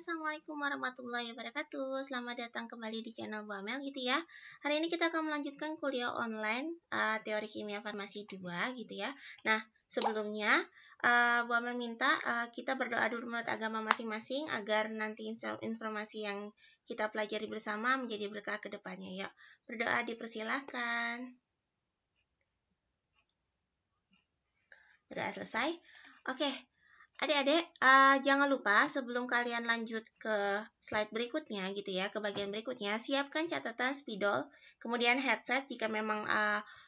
Assalamualaikum warahmatullahi wabarakatuh. Selamat datang kembali di channel Bu Amel gitu ya. Hari ini kita akan melanjutkan kuliah online teori kimia farmasi 2 gitu ya. Nah, sebelumnya Bu Amel minta kita berdoa dulu menurut agama masing-masing agar nanti informasi yang kita pelajari bersama menjadi berkah ke depannya. Yuk, berdoa dipersilahkan. Berdoa selesai. Oke. Adik-adik, jangan lupa sebelum kalian lanjut ke slide berikutnya gitu ya, ke bagian berikutnya, siapkan catatan spidol, kemudian headset jika memang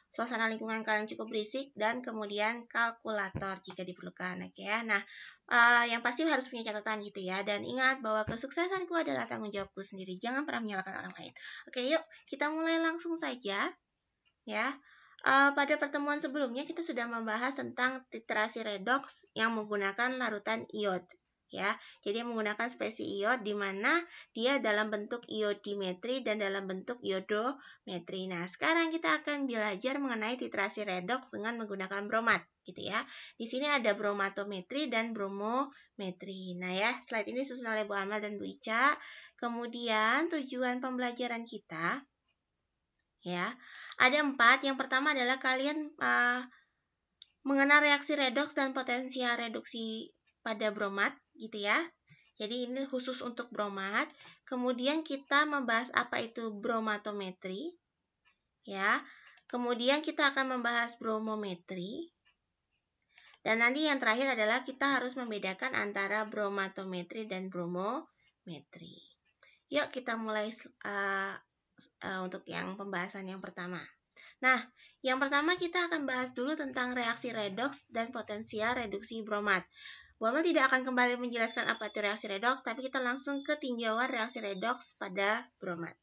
suasana lingkungan kalian cukup berisik, dan kemudian kalkulator jika diperlukan. Oke ya. Nah, yang pasti harus punya catatan gitu ya, dan ingat bahwa kesuksesanku adalah tanggung jawabku sendiri. Jangan pernah menyalahkan orang lain. Oke, yuk kita mulai langsung saja ya. Pada pertemuan sebelumnya kita sudah membahas tentang titrasi redoks yang menggunakan larutan iod ya. Jadi menggunakan spesies iod di mana dia dalam bentuk iodimetri dan dalam bentuk iodometri. Nah, sekarang kita akan belajar mengenai titrasi redoks dengan menggunakan bromat gitu ya. Di sini ada bromatometri dan bromometri. Nah ya, slide ini disusun oleh Bu Amal dan Bu Ica. Kemudian tujuan pembelajaran kita ya, ada 4. Yang pertama adalah kalian mengenal reaksi redoks dan potensial reduksi pada bromat gitu ya. Jadi ini khusus untuk bromat. Kemudian kita membahas apa itu bromatometri ya. Kemudian kita akan membahas bromometri. Dan nanti yang terakhir adalah kita harus membedakan antara bromatometri dan bromometri. Yuk kita mulai untuk yang pembahasan yang pertama. Nah, yang pertama kita akan bahas dulu tentang reaksi redoks dan potensial reduksi bromat. Bu Amel tidak akan kembali menjelaskan apa itu reaksi redoks, tapi kita langsung ke tinjauan reaksi redoks pada bromat.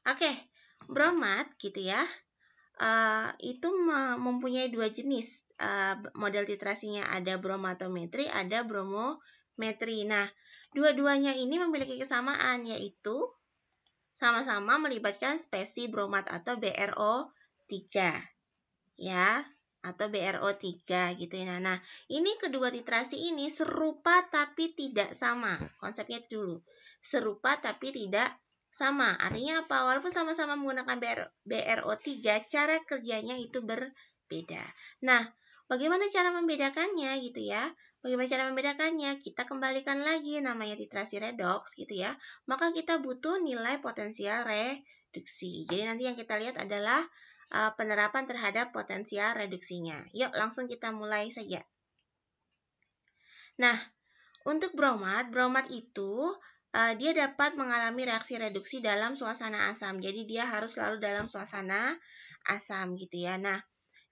Oke, bromat gitu ya, itu mempunyai 2 jenis model titrasinya, ada bromatometri, ada bromometri. Nah, dua-duanya ini memiliki kesamaan, yaitu sama-sama melibatkan spesies bromat atau BRO3 ya, atau BRO3 gitu ya. Nah, ini kedua titrasi ini serupa tapi tidak sama. Konsepnya itu dulu. Serupa tapi tidak sama. Artinya apa? Walaupun sama-sama menggunakan BRO3, cara kerjanya itu berbeda. Nah, bagaimana cara membedakannya gitu ya? Bagaimana cara membedakannya? Kita kembalikan lagi namanya titrasi redoks gitu ya. Maka kita butuh nilai potensial reduksi. Jadi nanti yang kita lihat adalah penerapan terhadap potensial reduksinya. Yuk langsung kita mulai saja. Nah, untuk bromat itu dia dapat mengalami reaksi reduksi dalam suasana asam. Jadi dia harus selalu dalam suasana asam gitu ya. Nah,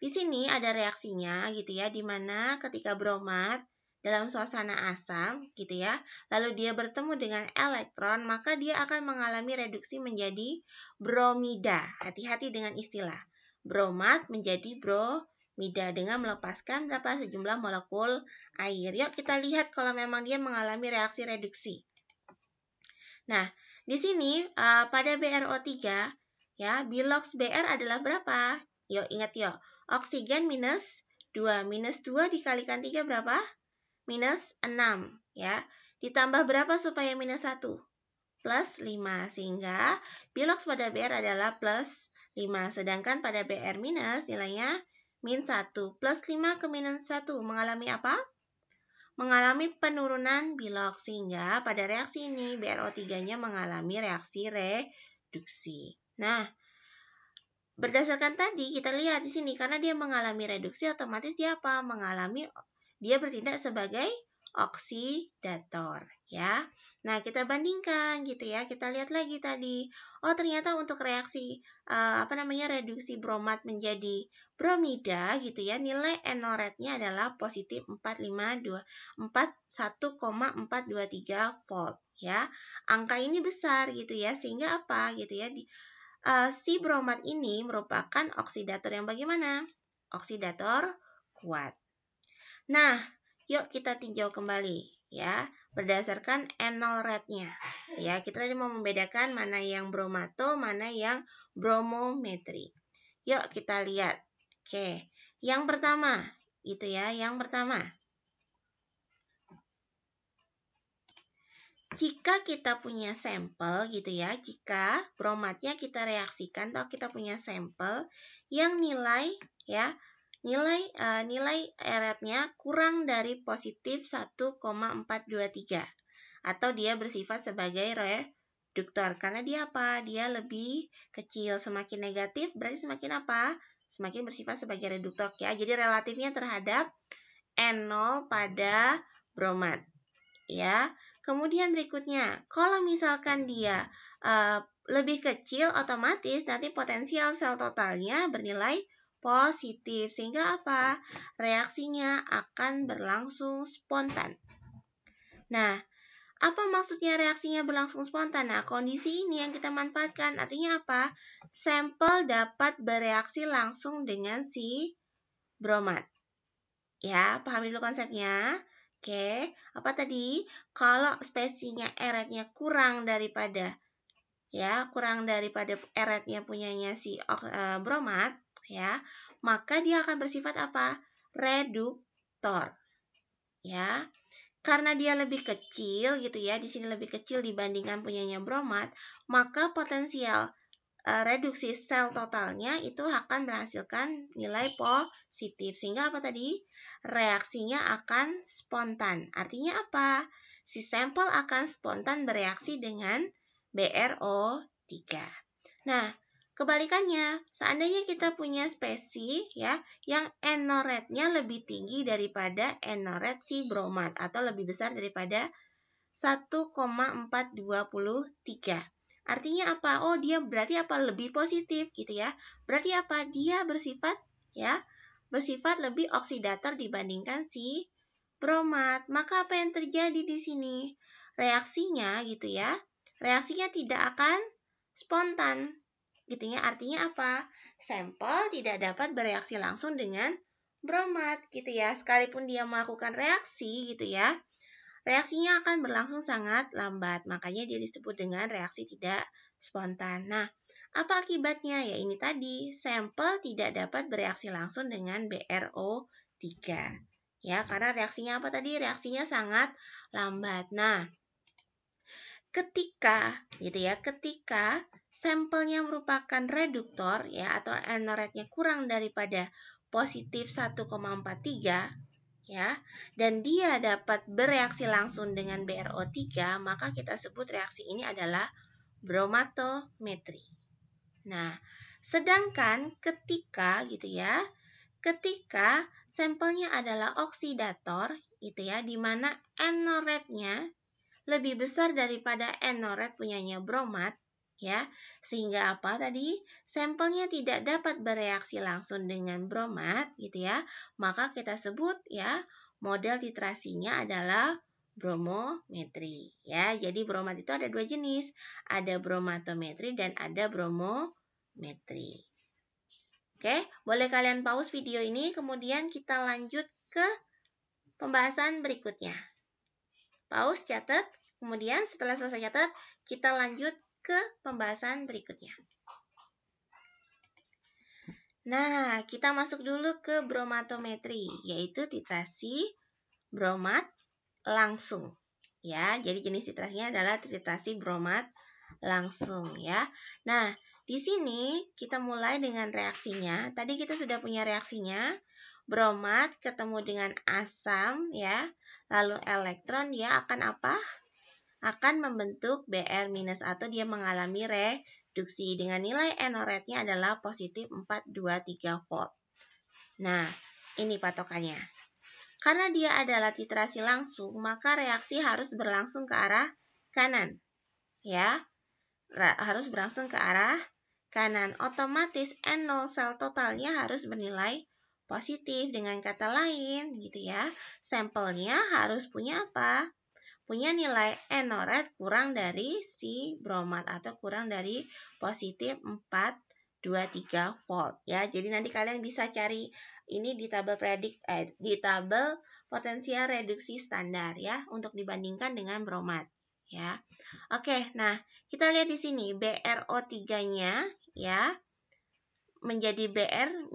di sini ada reaksinya gitu ya, di mana ketika bromat dalam suasana asam gitu ya, lalu dia bertemu dengan elektron, maka dia akan mengalami reduksi menjadi bromida. Hati-hati dengan istilah. Bromat menjadi bromida dengan melepaskan sejumlah molekul air. Yuk kita lihat kalau memang dia mengalami reaksi reduksi. Nah, di sini pada BRO3 ya, bilox BR adalah berapa? Yuk ingat yuk. Oksigen minus 2. Minus 2 dikalikan 3 berapa? Minus 6 ya. Ditambah berapa supaya minus 1? Plus 5. Sehingga bilox pada BR adalah plus 5. Sedangkan pada BR minus nilainya min 1. Plus 5 ke minus 1 mengalami apa? Mengalami penurunan bilox. Sehingga pada reaksi ini BRO3-nya mengalami reaksi reduksi. Nah, berdasarkan tadi kita lihat di sini karena dia mengalami reduksi, otomatis dia apa? Dia bertindak sebagai oksidator ya. Nah, kita bandingkan gitu ya. Kita lihat lagi tadi. Oh, ternyata untuk reaksi reduksi bromat menjadi bromida gitu ya. Nilai NO rate-nya adalah positif 1,423 volt ya. Angka ini besar gitu ya. Sehingga apa gitu ya? Si bromat ini merupakan oksidator yang bagaimana? Oksidator kuat. Nah, yuk kita tinjau kembali ya, berdasarkan NO rate-nya. Ya, kita tadi mau membedakan mana yang bromato, mana yang bromometri. Yuk kita lihat. Oke, yang pertama itu ya, yang pertama. jika kita punya sampel gitu ya, jika bromatnya kita reaksikan atau kita punya sampel yang nilai eratnya kurang dari positif 1,423 atau dia bersifat sebagai reduktor. Karena dia apa? Dia lebih kecil. Semakin negatif berarti semakin apa? Semakin bersifat sebagai reduktor ya. Jadi relatifnya terhadap N0 pada bromat ya. Kemudian berikutnya, kalau misalkan dia lebih kecil, otomatis nanti potensial sel totalnya bernilai positif. Sehingga apa? Reaksinya akan berlangsung spontan. Nah, apa maksudnya reaksinya berlangsung spontan? Nah, kondisi ini yang kita manfaatkan. Artinya apa? Sampel dapat bereaksi langsung dengan si bromat. Ya, pahami dulu konsepnya. Oke, apa tadi? Kalau spesiesnya eratnya kurang daripada eratnya punyanya si bromat, ya, maka dia akan bersifat apa? Reduktor. Ya. Karena dia lebih kecil gitu ya, di sini lebih kecil dibandingkan punyanya bromat, maka potensial reduksi sel totalnya itu akan menghasilkan nilai positif. Sehingga apa tadi? Reaksinya akan spontan. Artinya apa? Si sampel akan spontan bereaksi dengan BrO3. Nah, kebalikannya, seandainya kita punya spesies ya yang N0-nya lebih tinggi daripada N0 si bromat atau lebih besar daripada 1,423. Artinya apa? Oh, dia berarti apa? Lebih positif gitu ya. Berarti apa? Dia bersifat lebih oksidator dibandingkan si bromat. Maka apa yang terjadi di sini? Reaksinya gitu ya. Reaksinya tidak akan spontan. Gitu ya. Artinya apa? Sampel tidak dapat bereaksi langsung dengan bromat gitu ya. Sekalipun dia melakukan reaksi gitu ya, reaksinya akan berlangsung sangat lambat, makanya dia disebut dengan reaksi tidak spontan. Nah, apa akibatnya? Ya ini tadi, sampel tidak dapat bereaksi langsung dengan BrO3. Ya, karena reaksinya apa tadi? Reaksinya sangat lambat. Nah, ketika sampelnya merupakan reduktor ya atau N0-nya kurang daripada positif 1,43 ya, dan dia dapat bereaksi langsung dengan BrO3, maka kita sebut reaksi ini adalah bromatometri. Nah, sedangkan ketika sampelnya adalah oksidator gitu ya, di mana N0-nya lebih besar daripada N0 punyanya bromat ya, sehingga apa tadi? Sampelnya tidak dapat bereaksi langsung dengan bromat gitu ya. Maka kita sebut ya model titrasinya adalah bromometri ya. Jadi bromat itu ada dua jenis, ada bromatometri dan ada bromometri. Oke, boleh kalian pause video ini kemudian kita lanjut ke pembahasan berikutnya. Pause, catat. Kemudian setelah selesai catat, kita lanjut ke pembahasan berikutnya. Nah, kita masuk dulu ke bromatometri, yaitu titrasi bromat langsung. Ya, jadi jenis titrasinya adalah titrasi bromat langsung ya. Nah, di sini kita mulai dengan reaksinya. Tadi kita sudah punya reaksinya. Bromat ketemu dengan asam ya. Lalu elektron dia akan apa? Akan membentuk Br- atau dia mengalami reduksi dengan nilai N0-nya adalah positif 423 volt. Nah, ini patokannya. Karena dia adalah titrasi langsung, maka reaksi harus berlangsung ke arah kanan. Ya, harus berlangsung ke arah kanan. Otomatis N0 sel totalnya harus bernilai positif. Dengan kata lain, gitu ya, sampelnya harus punya apa? Punya nilai N0 kurang dari si bromat atau kurang dari positif 423 volt ya. Jadi nanti kalian bisa cari ini di tabel tabel potensial reduksi standar ya untuk dibandingkan dengan bromat ya. Oke, nah kita lihat di sini BrO3-nya ya menjadi Br-.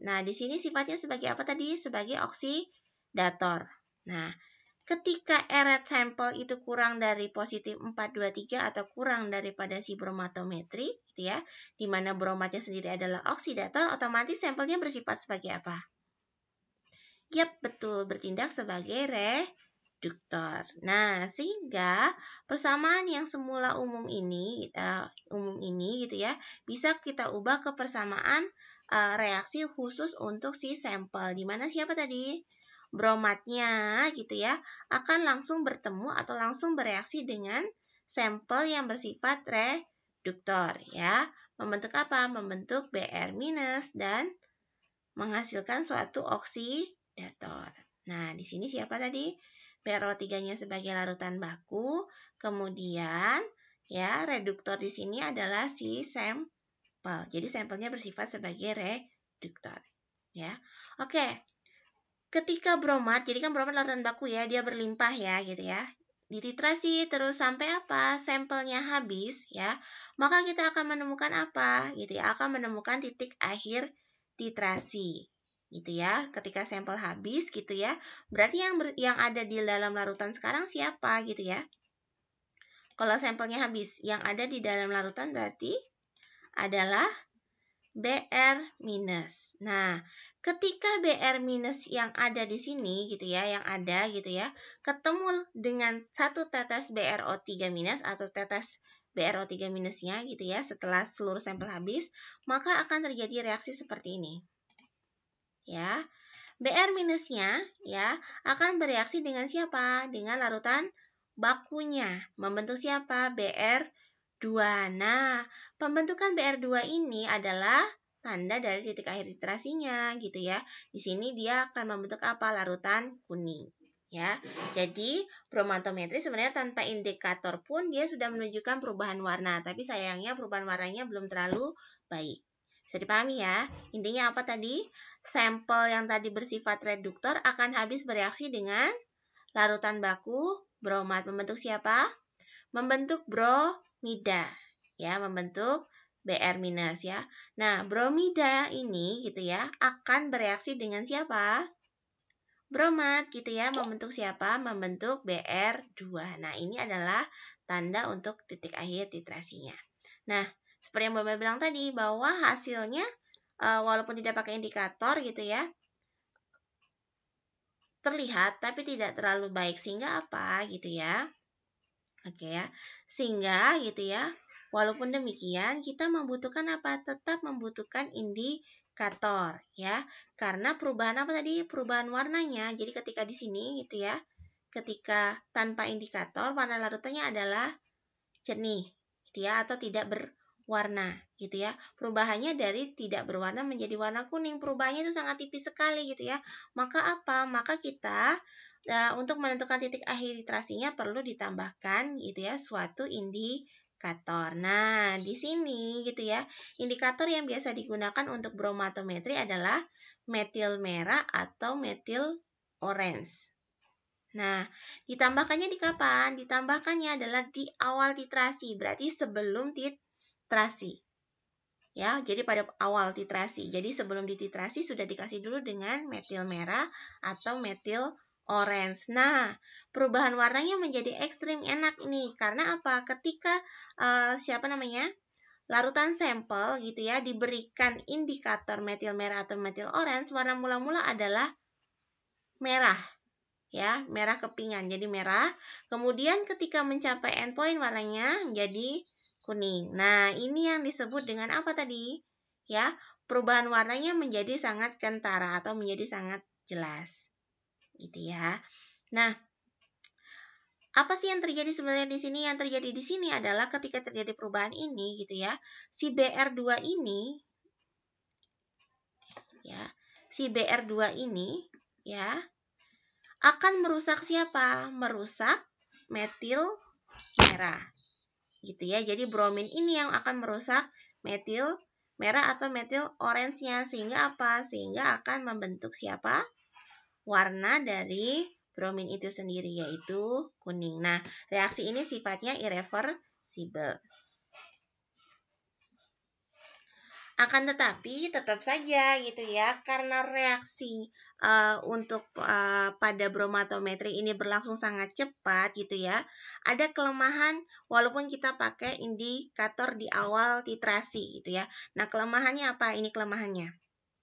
Nah, di sini sifatnya sebagai apa tadi? Sebagai oksidator. Nah, ketika eret sampel itu kurang dari positif 423 atau kurang daripada si bromatometri, gitu ya, di mana bromatnya sendiri adalah oksidator, otomatis sampelnya bersifat sebagai apa? Yap, betul, bertindak sebagai reduktor. Nah, sehingga persamaan yang semula umum ini gitu ya, bisa kita ubah ke persamaan reaksi khusus untuk si sampel. Di mana siapa tadi? Bromatnya gitu ya, akan langsung bertemu atau langsung bereaksi dengan sampel yang bersifat reduktor ya. Membentuk apa? Membentuk Br- dan menghasilkan suatu oksidator. Nah, di sini siapa tadi? PRO3-nya sebagai larutan baku, kemudian ya reduktor di sini adalah si sampel. Jadi sampelnya bersifat sebagai reduktor. Ya. Oke. Ketika bromat, jadi kan bromat larutan baku ya, dia berlimpah ya gitu ya. Dititrasi terus sampai apa? Sampelnya habis ya. Maka kita akan menemukan apa? Gitu ya, akan menemukan titik akhir titrasi. Gitu ya. Ketika sampel habis gitu ya. Berarti yang ada di dalam larutan sekarang siapa gitu ya? Kalau sampelnya habis, yang ada di dalam larutan berarti adalah Br-. Nah, ketika Br- yang ada di sini gitu ya, ketemu dengan satu tetes BrO3- atau tetes BrO3-nya gitu ya, setelah seluruh sampel habis, maka akan terjadi reaksi seperti ini. Ya. Br-nya ya akan bereaksi dengan siapa? Dengan larutan bakunya. Membentuk siapa? Br2. Nah, pembentukan Br2 ini adalah tanda dari titik akhir titrasinya gitu ya. Di sini dia akan membentuk apa? Larutan kuning. Ya. Jadi, bromatometri sebenarnya tanpa indikator pun dia sudah menunjukkan perubahan warna, tapi sayangnya perubahan warnanya belum terlalu baik. Bisa dipahami ya? Intinya apa tadi? Sampel yang tadi bersifat reduktor akan habis bereaksi dengan larutan baku bromat. Membentuk siapa? Membentuk bromida. Ya, membentuk Br- ya. Nah, bromida ini gitu ya akan bereaksi dengan siapa? Bromat gitu ya, membentuk siapa? Membentuk Br2. Nah, ini adalah tanda untuk titik akhir titrasinya. Nah, seperti yang Bapak bilang tadi bahwa hasilnya walaupun tidak pakai indikator gitu ya, terlihat tapi tidak terlalu baik, sehingga apa gitu ya. Oke ya. Sehingga gitu ya, walaupun demikian kita membutuhkan apa? Tetap membutuhkan indikator ya. Karena perubahan apa tadi? Perubahan warnanya. Jadi ketika di sini gitu ya, ketika tanpa indikator warna larutannya adalah jernih gitu ya, atau tidak berwarna gitu ya. Perubahannya dari tidak berwarna menjadi warna kuning, perubahannya itu sangat tipis sekali gitu ya. Maka apa? Maka kita untuk menentukan titik akhir titrasinya perlu ditambahkan gitu ya suatu indikator. Nah, di sini gitu ya, indikator yang biasa digunakan untuk bromatometri adalah metil merah atau metil orange. Nah, ditambahkannya di kapan? Ditambahkannya adalah di awal titrasi, berarti sebelum titrasi. Ya, jadi pada awal titrasi. Jadi sebelum dititrasi sudah dikasih dulu dengan metil merah atau metil orange. Nah, perubahan warnanya menjadi ekstrim enak nih. Karena apa? Ketika larutan sampel gitu ya diberikan indikator metil merah atau metil orange, warna mula-mula adalah merah. Ya, merah kepingan jadi merah. Kemudian ketika mencapai endpoint warnanya menjadi kuning. Nah, ini yang disebut dengan apa tadi? Ya, perubahan warnanya menjadi sangat kentara atau menjadi sangat jelas. Gitu ya. Nah, apa sih yang terjadi sebenarnya di sini? Yang terjadi di sini adalah ketika terjadi perubahan ini gitu ya. Si BR2 ini ya, si BR2 ini ya akan merusak siapa? Merusak metil merah. Gitu ya. Jadi bromin ini yang akan merusak metil merah atau metil orange-nya, sehingga apa? Sehingga akan membentuk siapa? Warna dari bromin itu sendiri, yaitu kuning. Nah, reaksi ini sifatnya irreversible. Akan tetapi tetap saja gitu ya, karena reaksi untuk pada bromatometri ini berlangsung sangat cepat gitu ya, ada kelemahan walaupun kita pakai indikator di awal titrasi gitu ya. Nah, kelemahannya apa? Ini kelemahannya.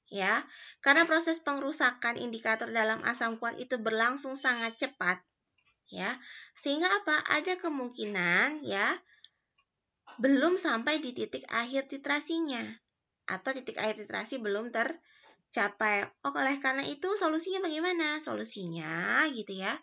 Ya, karena proses pengrusakan indikator dalam asam kuat itu berlangsung sangat cepat, ya, sehingga apa? Ada kemungkinan ya belum sampai di titik akhir titrasinya atau titik akhir titrasi belum tercapai. Oleh karena itu solusinya bagaimana? Solusinya gitu ya,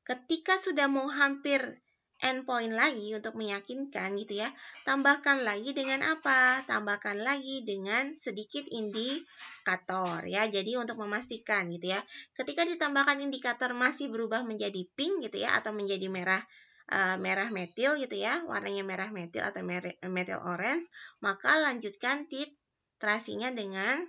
ketika sudah mau hampir endpoint lagi untuk meyakinkan gitu ya, tambahkan lagi dengan apa? Tambahkan lagi dengan sedikit indikator ya. Jadi untuk memastikan gitu ya, ketika ditambahkan indikator masih berubah menjadi pink gitu ya, atau menjadi merah merah metil gitu ya, warnanya merah metil atau metil orange, maka lanjutkan titrasinya dengan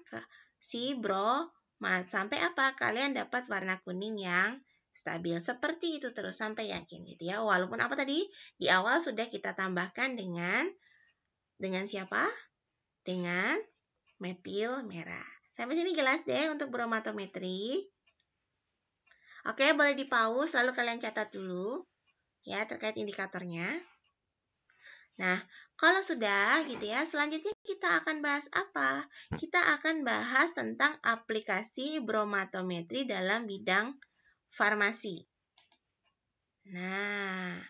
si bromat sampai apa? Kalian dapat warna kuning yang stabil. Seperti itu terus sampai yakin gitu ya. Walaupun apa tadi? Di awal sudah kita tambahkan dengan siapa? Dengan metil merah. Sampai sini jelas deh untuk bromatometri. Oke, boleh di-pause lalu kalian catat dulu ya terkait indikatornya. Nah, kalau sudah gitu ya, selanjutnya kita akan bahas apa? Kita akan bahas tentang aplikasi bromatometri dalam bidang farmasi. Nah,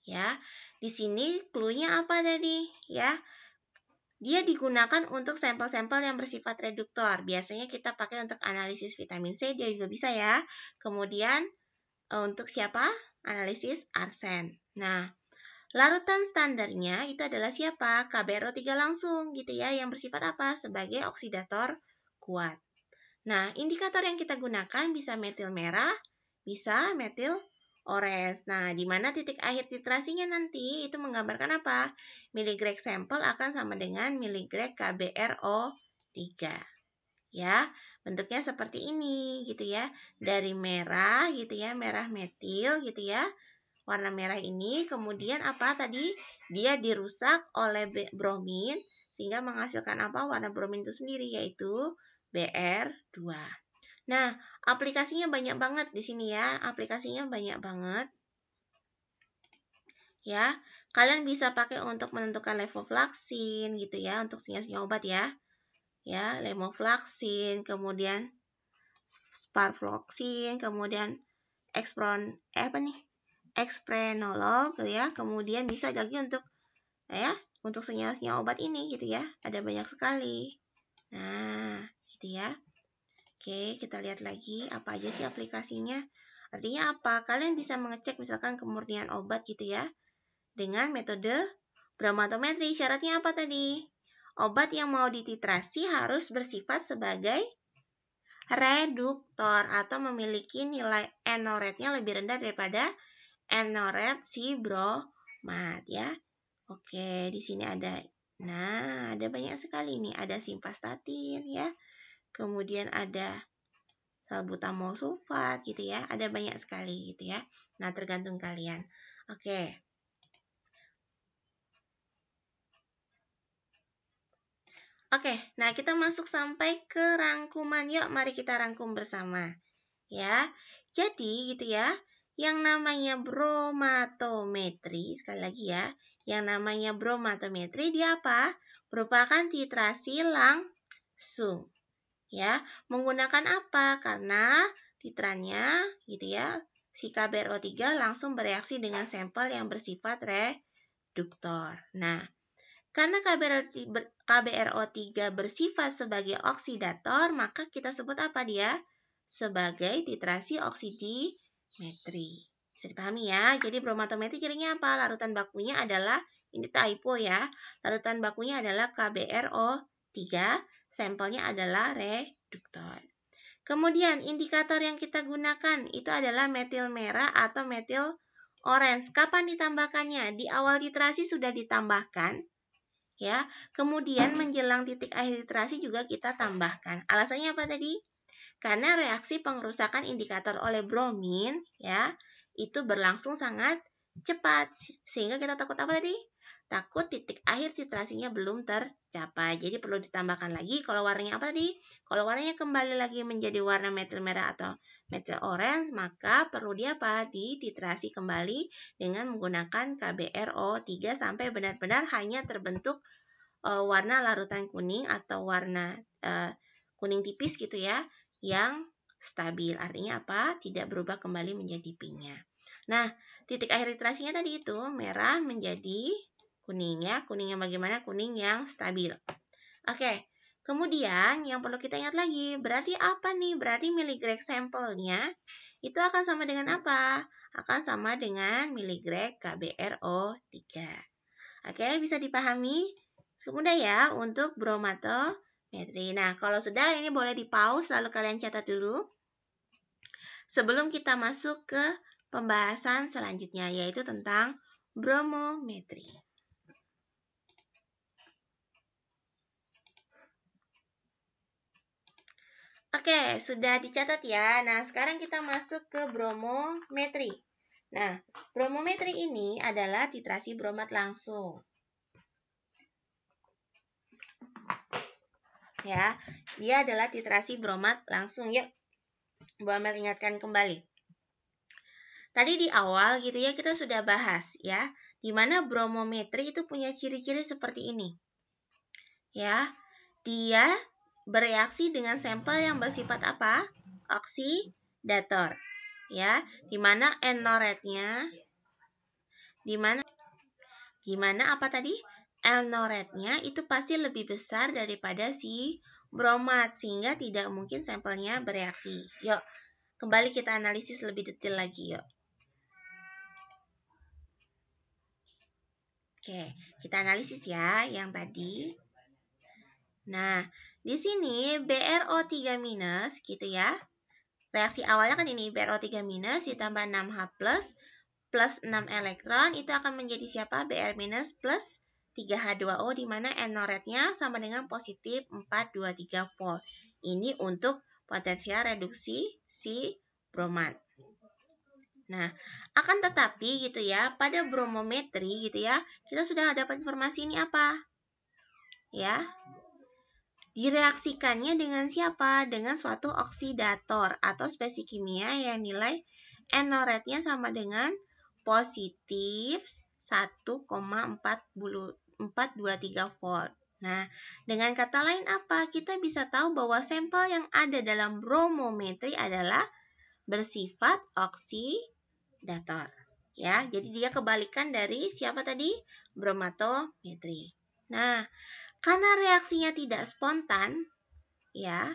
ya, di sini clue-nya apa tadi? Ya, dia digunakan untuk sampel-sampel yang bersifat reduktor. Biasanya kita pakai untuk analisis vitamin C, dia juga bisa ya. Kemudian untuk siapa? Analisis arsen. Nah, larutan standarnya itu adalah siapa? KBRO3 langsung gitu ya, yang bersifat apa? Sebagai oksidator kuat. Nah, indikator yang kita gunakan bisa metil merah, bisa metil orange. Nah, di mana titik akhir titrasinya nanti itu menggambarkan apa? Miligrek sampel akan sama dengan miligrek KBRO3. Ya, bentuknya seperti ini gitu ya. Dari merah gitu ya, merah metil gitu ya. Warna merah ini kemudian apa tadi? Dia dirusak oleh bromin sehingga menghasilkan apa? Warna bromin itu sendiri yaitu BR2. Nah, aplikasinya banyak banget di sini ya. Aplikasinya banyak banget. Ya, kalian bisa pakai untuk menentukan levofloxacin gitu ya, untuk senyawa obat ya. Ya, levofloxacin, kemudian sparfloxacin, kemudian exprenolol gitu ya. Kemudian bisa lagi untuk untuk senyawa obat ini gitu ya. Ada banyak sekali. Nah, gitu ya. Oke, kita lihat lagi apa aja sih aplikasinya. Artinya apa? Kalian bisa mengecek misalkan kemurnian obat gitu ya. Dengan metode bromatometri. Syaratnya apa tadi? Obat yang mau dititrasi harus bersifat sebagai reduktor atau memiliki nilai NO rate-nya lebih rendah daripada NO rate si bromat ya. Oke, di sini ada. Nah, ada banyak sekali nih. Ada simvastatin ya. Kemudian ada salbutamol sulfat gitu ya. Ada banyak sekali gitu ya. Nah, tergantung kalian. Oke. Oke, nah kita masuk sampai ke rangkuman. Yuk, mari kita rangkum bersama. Ya. Jadi gitu ya, yang namanya bromatometri, sekali lagi ya, yang namanya bromatometri dia apa? Merupakan titrasi langsung. Ya, menggunakan apa? Karena titrannya gitu ya, si KBRO3 langsung bereaksi dengan sampel yang bersifat reduktor. Nah, karena KBRO3 bersifat sebagai oksidator, maka kita sebut apa dia? Sebagai titrasi oksidimetri. Bisa dipahami ya? Jadi bromatometri cirinya apa? Larutan bakunya adalah, ini typo ya, larutan bakunya adalah KBRO3, sampelnya adalah reduktor. Kemudian indikator yang kita gunakan itu adalah metil merah atau metil orange. Kapan ditambahkannya? Di awal titrasi sudah ditambahkan. Ya, kemudian menjelang titik akhir titrasi juga kita tambahkan. Alasannya apa tadi? Karena reaksi pengerusakan indikator oleh bromin ya, itu berlangsung sangat cepat sehingga kita takut apa tadi? takut titik akhir titrasinya belum tercapai. Jadi perlu ditambahkan lagi kalau warnanya apa tadi? Kalau warnanya kembali lagi menjadi warna metil merah atau metil orange, maka perlu dia apa? Dititrasi kembali dengan menggunakan KBRO3 sampai benar-benar hanya terbentuk warna larutan kuning atau warna kuning tipis gitu ya, yang stabil. Artinya apa? Tidak berubah kembali menjadi pinknya. Nah, titik akhir titrasinya tadi itu merah menjadi kuning ya. Kuning yang bagaimana? Kuning yang stabil. Oke, kemudian yang perlu kita ingat lagi, berarti apa nih? Berarti miligrek sampelnya itu akan sama dengan apa? Akan sama dengan miligrek KBRO3. Oke, bisa dipahami? Mudah ya untuk bromatometri. Nah, kalau sudah ini boleh di-pause lalu kalian catat dulu. Sebelum kita masuk ke pembahasan selanjutnya, yaitu tentang bromometri. Oke, sudah dicatat ya. Nah, sekarang kita masuk ke bromometri. Nah, bromometri ini adalah titrasi bromat langsung. Ya, dia adalah titrasi bromat langsung. Yuk, Bu Amel ingatkan kembali. Tadi di awal gitu ya kita sudah bahas ya, di mana bromometri itu punya ciri-ciri seperti ini. Ya, dia bereaksi dengan sampel yang bersifat apa? Oksidator. Ya, di mana N-noretnya apa tadi? L-noretnya itu pasti lebih besar daripada si bromat sehingga tidak mungkin sampelnya bereaksi. Yuk, kembali kita analisis lebih detail lagi yuk. Oke, kita analisis ya yang tadi. Nah, di sini BRO3- gitu ya. Reaksi awalnya kan ini BRO3- ditambah 6H plus 6 elektron itu akan menjadi siapa? Br- plus 3H2O di mana N-noretnya sama dengan positif 423 volt. Ini untuk potensial reduksi si bromat. Nah, akan tetapi gitu ya, pada bromometri gitu ya, kita sudah dapat informasi ini apa? Ya, direaksikannya dengan siapa? Dengan suatu oksidator atau spesies kimia yang nilai N-noretnya sama dengan positif 1,423 volt. Nah, dengan kata lain apa? Kita bisa tahu bahwa sampel yang ada dalam bromometri adalah bersifat oksidator. Ya, jadi dia kebalikan dari siapa tadi? Bromatometri. Nah, karena reaksinya tidak spontan, ya,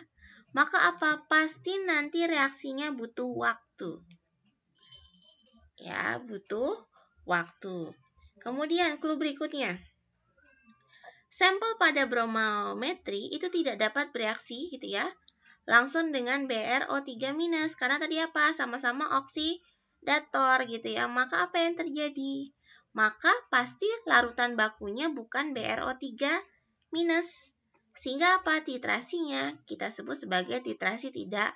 maka apa? Pasti nanti reaksinya butuh waktu. Ya, butuh waktu. Kemudian clue berikutnya. Sampel pada bromometri itu tidak dapat bereaksi gitu ya. Langsung dengan BRO3- karena tadi apa? Sama-sama oksidator gitu ya. Maka apa yang terjadi? Maka pasti larutan bakunya bukan BRO3-. Sehingga apa? Titrasinya kita sebut sebagai titrasi tidak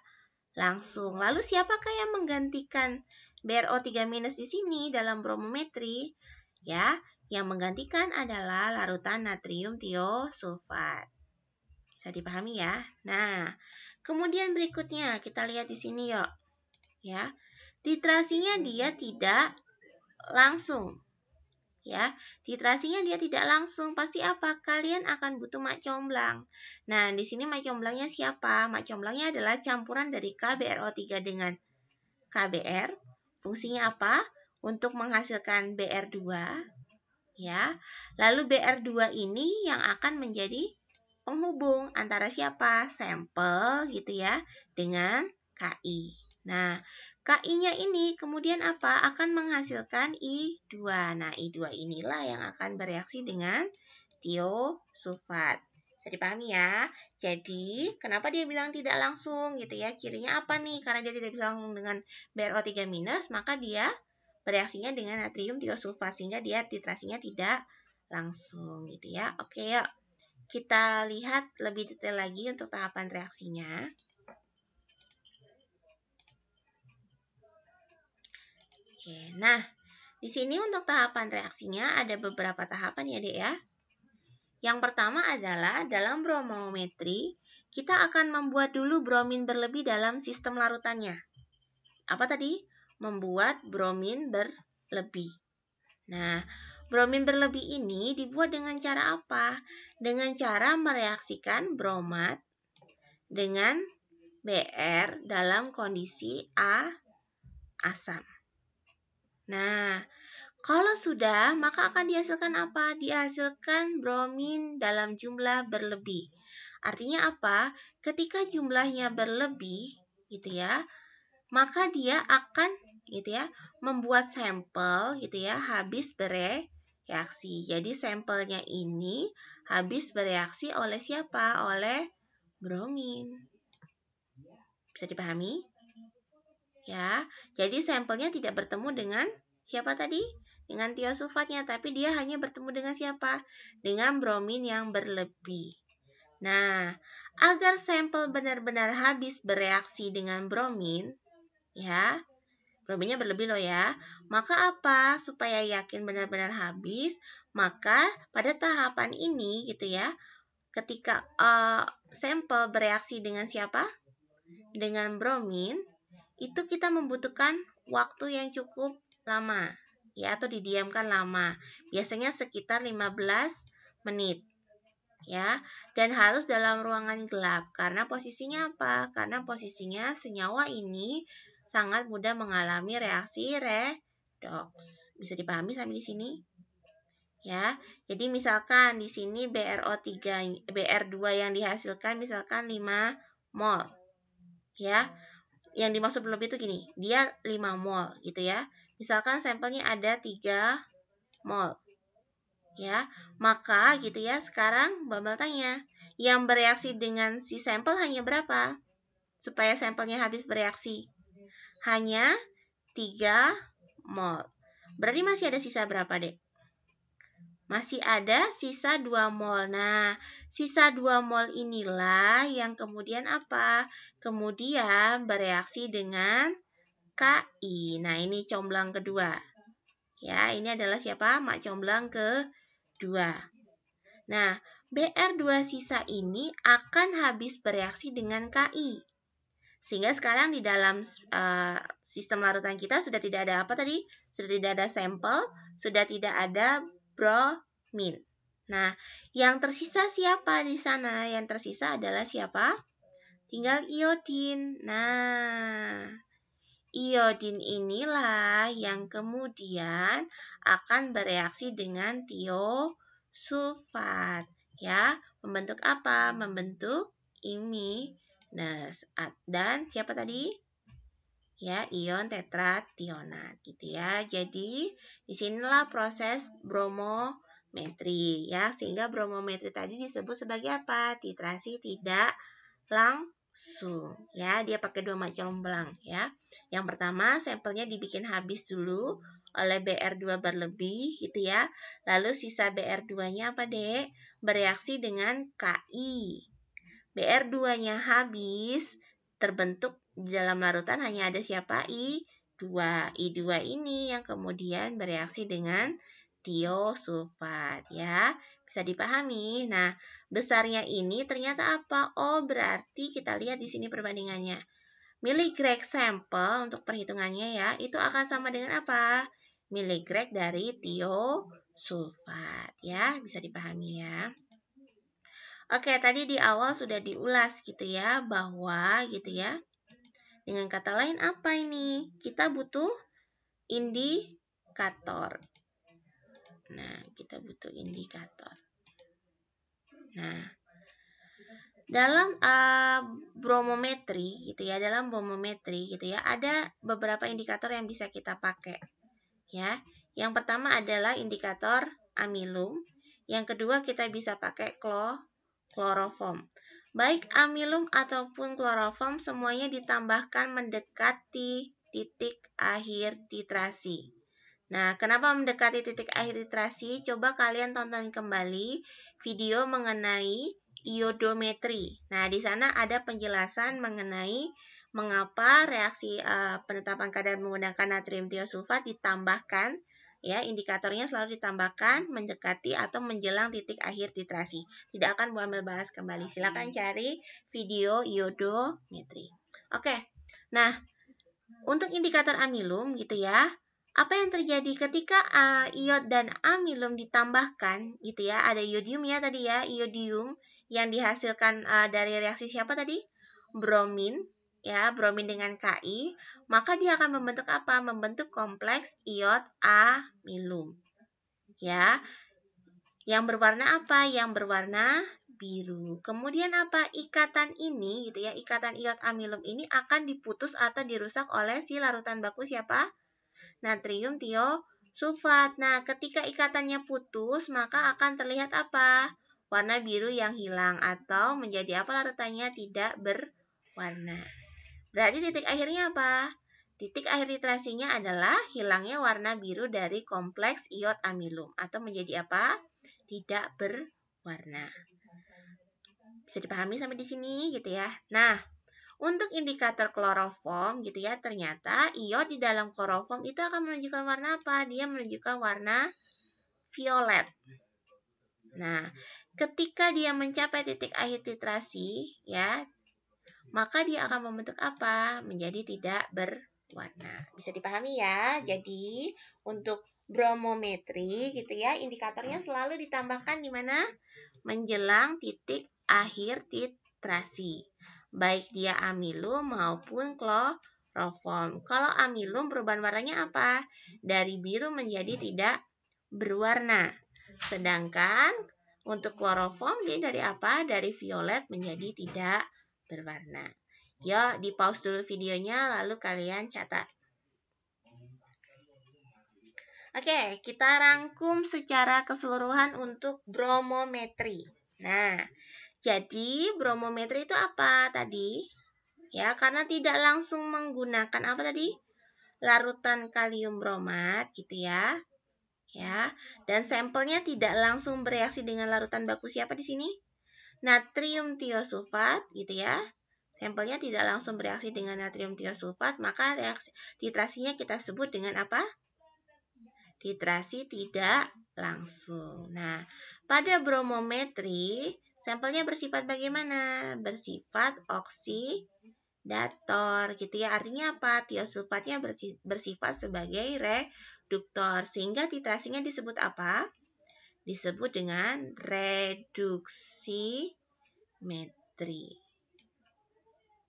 langsung. Lalu siapakah yang menggantikan BRO3- di sini dalam bromometri? Ya, yang menggantikan adalah larutan natrium tiosulfat. Bisa dipahami ya? Nah, kemudian berikutnya kita lihat di sini yuk. Ya. Titrasinya dia tidak langsung. Ya, titrasinya dia tidak langsung. Pasti apa? Kalian akan butuh mak comblang. Nah, di sini mak comblangnya siapa? Mak comblangnya adalah campuran dari KBRO3 dengan KBr. Fungsinya apa? Untuk menghasilkan Br2. Ya. Lalu Br2 ini yang akan menjadi penghubung antara siapa? Sampel gitu ya dengan KI. Nah, KI-nya ini kemudian apa? Akan menghasilkan I2. Nah, I2 inilah yang akan bereaksi dengan tiosulfat. Bisa dipahami ya? Jadi, kenapa dia bilang tidak langsung gitu ya? Cirinya apa nih? Karena dia tidak bisa langsung dengan BRO3-, maka dia bereaksinya dengan natrium tiosulfat sehingga dia titrasinya tidak langsung gitu ya. Oke, yuk. Kita lihat lebih detail lagi untuk tahapan reaksinya. Oke, nah Di sini untuk tahapan reaksinya ada beberapa tahapan ya, Dek ya. Yang pertama adalah dalam bromometri, kita akan membuat dulu bromin berlebih dalam sistem larutannya. Apa tadi? Membuat bromin berlebih. Nah, bromin berlebih ini dibuat dengan cara apa? Dengan cara mereaksikan bromat dengan Br dalam kondisi asam. Nah, kalau sudah, maka akan dihasilkan apa? Dihasilkan bromin dalam jumlah berlebih. Artinya apa? Ketika jumlahnya berlebih, gitu ya, maka dia akan, gitu ya, membuat sampel, gitu ya, habis bereaksi. Jadi sampelnya ini habis bereaksi oleh siapa? Oleh bromin. Bisa dipahami? Ya, jadi sampelnya tidak bertemu dengan siapa tadi? Dengan tiosulfatnya, tapi dia hanya bertemu dengan siapa? Dengan bromin yang berlebih. Nah, agar sampel benar-benar habis bereaksi dengan bromin, ya, brominnya berlebih loh ya, maka apa? Supaya yakin benar-benar habis, maka pada tahapan ini gitu ya, ketika sampel bereaksi dengan siapa? Dengan bromin, itu kita membutuhkan waktu yang cukup lama ya, atau didiamkan lama, biasanya sekitar 15 menit ya, dan harus dalam ruangan gelap. Karena posisinya apa? Karena posisinya senyawa ini sangat mudah mengalami reaksi redoks. Bisa dipahami sampai di sini? Ya. Jadi misalkan di sini BR2 yang dihasilkan misalkan 5 mol. Ya. Yang dimaksud berlebih itu gini, dia 5 mol gitu ya. Misalkan sampelnya ada 3 mol. Ya, maka gitu ya, sekarang Bambal tanya, yang bereaksi dengan si sampel hanya berapa? Supaya sampelnya habis bereaksi. Hanya 3 mol. Berarti masih ada sisa berapa, Dek? Masih ada sisa 2 mol. Nah, sisa 2 mol inilah yang kemudian apa? Kemudian bereaksi dengan KI. Nah, ini comblang kedua. Ya, ini adalah siapa? Mak comblang kedua. Nah, BR2 sisa ini akan habis bereaksi dengan KI. Sehingga sekarang di dalam sistem larutan kita sudah tidak ada apa tadi? Sudah tidak ada sampel, sudah tidak ada bromin. Nah, yang tersisa siapa di sana? Yang tersisa adalah siapa? Tinggal iodin. Nah, iodin inilah yang kemudian akan bereaksi dengan tiosulfat. Ya, membentuk apa? Membentuk imines. Dan siapa tadi? Ya, ion tetrationat gitu ya. Jadi, disinilah proses bromometri ya. Sehingga bromometri tadi disebut sebagai apa? Titrasi tidak langsung ya. Dia pakai 2 macam comblang ya. Yang pertama, sampelnya dibikin habis dulu oleh BR2 berlebih gitu ya. Lalu sisa BR2-nya apa, Dek? Bereaksi dengan KI. BR2-nya habis, terbentuk di dalam larutan hanya ada siapa? I2. I2 ini yang kemudian bereaksi dengan tiosulfat ya. Bisa dipahami. Nah, besarnya ini ternyata apa? Oh, berarti kita lihat di sini perbandingannya. Miligrek sampel untuk perhitungannya ya, itu akan sama dengan apa? Miligrek dari tiosulfat ya. Bisa dipahami ya. Oke, tadi di awal sudah diulas gitu ya, bahwa gitu ya. Dengan kata lain apa ini? Kita butuh indikator. Nah, kita butuh indikator. Nah, dalam bromometri gitu ya, ada beberapa indikator yang bisa kita pakai. Ya. Yang pertama adalah indikator amilum. Yang kedua kita bisa pakai kloroform. Baik amilum ataupun kloroform semuanya ditambahkan mendekati titik akhir titrasi. Nah, kenapa mendekati titik akhir titrasi? Coba kalian tonton kembali video mengenai iodometri. Nah, di sana ada penjelasan mengenai mengapa reaksi penetapan kadar menggunakan natrium tiosulfat ditambahkan Ya, indikatornya selalu ditambahkan mendekati atau menjelang titik akhir titrasi. Tidak akan Bu Amel bahas kembali. Silakan cari video iodometri. Oke. Nah, untuk indikator amilum gitu ya. Apa yang terjadi ketika iod dan amilum ditambahkan gitu ya? Ada iodium ya tadi ya, iodium yang dihasilkan dari reaksi siapa tadi? Bromin. Ya, bromin dengan Ki, maka dia akan membentuk apa? Membentuk kompleks iod amilum. Ya. Yang berwarna apa? Yang berwarna biru. Kemudian apa? Ikatan ini gitu ya, ikatan iod amilum ini akan diputus atau dirusak oleh si larutan baku siapa? Natrium tiosulfat. Nah, ketika ikatannya putus, maka akan terlihat apa? Warna biru yang hilang atau menjadi apa larutannya? Tidak berwarna. Berarti titik akhirnya apa? Titik akhir titrasinya adalah hilangnya warna biru dari kompleks iod amilum atau menjadi apa? Tidak berwarna. Bisa dipahami sampai di sini gitu ya. Nah, untuk indikator kloroform gitu ya, ternyata iod di dalam kloroform itu akan menunjukkan warna apa? Dia menunjukkan warna violet. Nah, ketika dia mencapai titik akhir titrasi ya, maka dia akan membentuk apa? Menjadi tidak berwarna. Bisa dipahami ya? Jadi, untuk bromometri gitu ya, indikatornya selalu ditambahkan di mana? Menjelang titik akhir titrasi. Baik dia amilum maupun kloroform. Kalau amilum perubahan warnanya apa? Dari biru menjadi tidak berwarna. Sedangkan untuk kloroform dia dari apa? Dari violet menjadi tidak berwarna. Yuk, di pause dulu videonya lalu kalian catat. Oke, kita rangkum secara keseluruhan untuk bromometri. Nah, jadi bromometri itu apa tadi? Ya, karena tidak langsung menggunakan apa tadi? Larutan kalium bromat gitu ya. Ya, dan sampelnya tidak langsung bereaksi dengan larutan baku siapa di sini? Natrium tiosulfat gitu ya. Sampelnya tidak langsung bereaksi dengan natrium tiosulfat, maka reaksi titrasinya kita sebut dengan apa? Titrasi tidak langsung. Nah, pada bromometri, sampelnya bersifat bagaimana? Bersifat oksidator gitu ya. Artinya apa? Tiosulfatnya bersifat sebagai reduktor. Sehingga titrasinya disebut apa? Disebut dengan reduksimetri.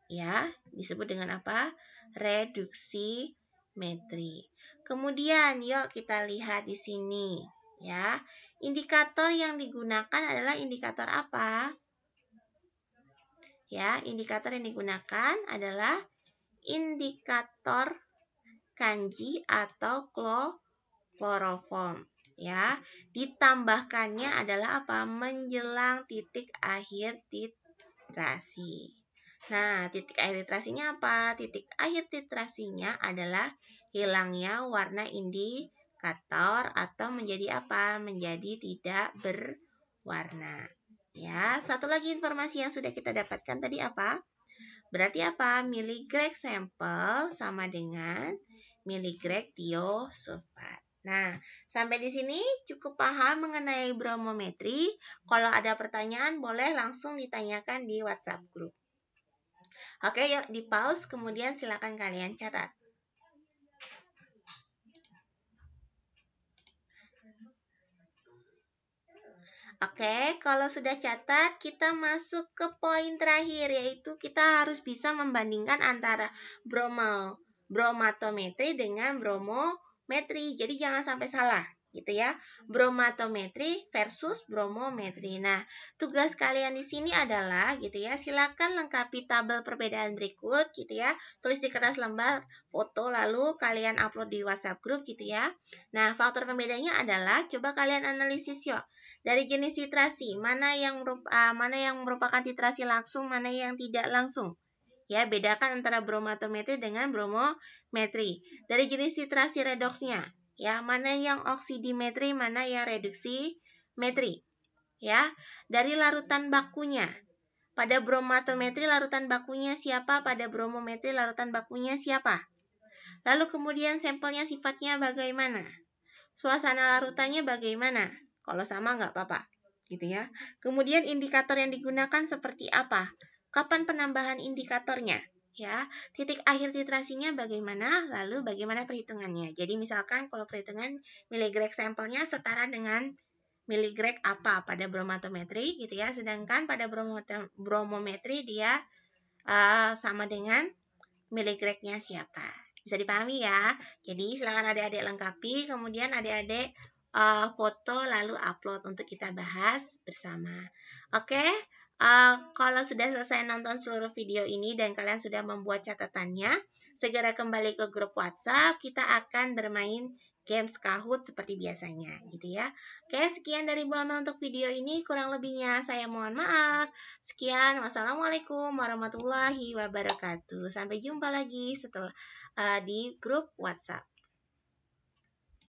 Ya, disebut dengan apa? Reduksimetri. Kemudian, yuk kita lihat di sini, ya. Indikator yang digunakan adalah indikator apa? Ya, indikator yang digunakan adalah indikator kanji atau kloroform. Ya, ditambahkannya adalah apa? Menjelang titik akhir titrasi. Nah, titik akhir titrasinya apa? Titik akhir titrasinya adalah hilangnya warna indikator atau menjadi apa? Menjadi tidak berwarna. Ya, satu lagi informasi yang sudah kita dapatkan tadi apa? Berarti apa? Miligrek sampel sama dengan miligrek tiosulfat. Nah, sampai di sini cukup paham mengenai bromometri. Kalau ada pertanyaan boleh langsung ditanyakan di WhatsApp group. Oke, yuk di pause, kemudian silakan kalian catat. Oke, kalau sudah catat, kita masuk ke poin terakhir, yaitu kita harus bisa membandingkan antara bromatometri dengan bromometri. Jadi jangan sampai salah gitu ya. Bromatometri versus bromometri. Nah, tugas kalian di sini adalah gitu ya, silakan lengkapi tabel perbedaan berikut gitu ya. Tulis di kertas lembar, foto lalu kalian upload di WhatsApp group gitu ya. Nah, faktor pembedanya adalah coba kalian analisis yuk. Dari jenis titrasi, mana yang merupakan titrasi langsung, mana yang tidak langsung. Ya, bedakan antara bromatometri dengan bromometri. Dari jenis titrasi redoksnya, ya, mana yang oksidimetri, mana yang reduksimetri. Ya, dari larutan bakunya. Pada bromatometri larutan bakunya siapa? Pada bromometri larutan bakunya siapa? Lalu kemudian sampelnya sifatnya bagaimana? suasana larutannya bagaimana? Kalau sama nggak apa-apa, gitu ya. Kemudian indikator yang digunakan seperti apa? Kapan penambahan indikatornya? Ya, titik akhir titrasinya bagaimana, lalu bagaimana perhitungannya. Jadi misalkan kalau perhitungan miligrek sampelnya setara dengan miligrek apa pada bromatometri gitu ya, sedangkan pada bromometri dia sama dengan miligreknya siapa. Bisa dipahami ya. Jadi silakan adik-adik lengkapi, kemudian adik-adik foto lalu upload untuk kita bahas bersama. Oke, kalau sudah selesai nonton seluruh video ini dan kalian sudah membuat catatannya, segera kembali ke grup WhatsApp, kita akan bermain games Kahoot seperti biasanya gitu ya. Oke, sekian dari Bu Amel untuk video ini, kurang lebihnya saya mohon maaf. Sekian, wassalamualaikum warahmatullahi wabarakatuh. Sampai jumpa lagi setelah di grup WhatsApp.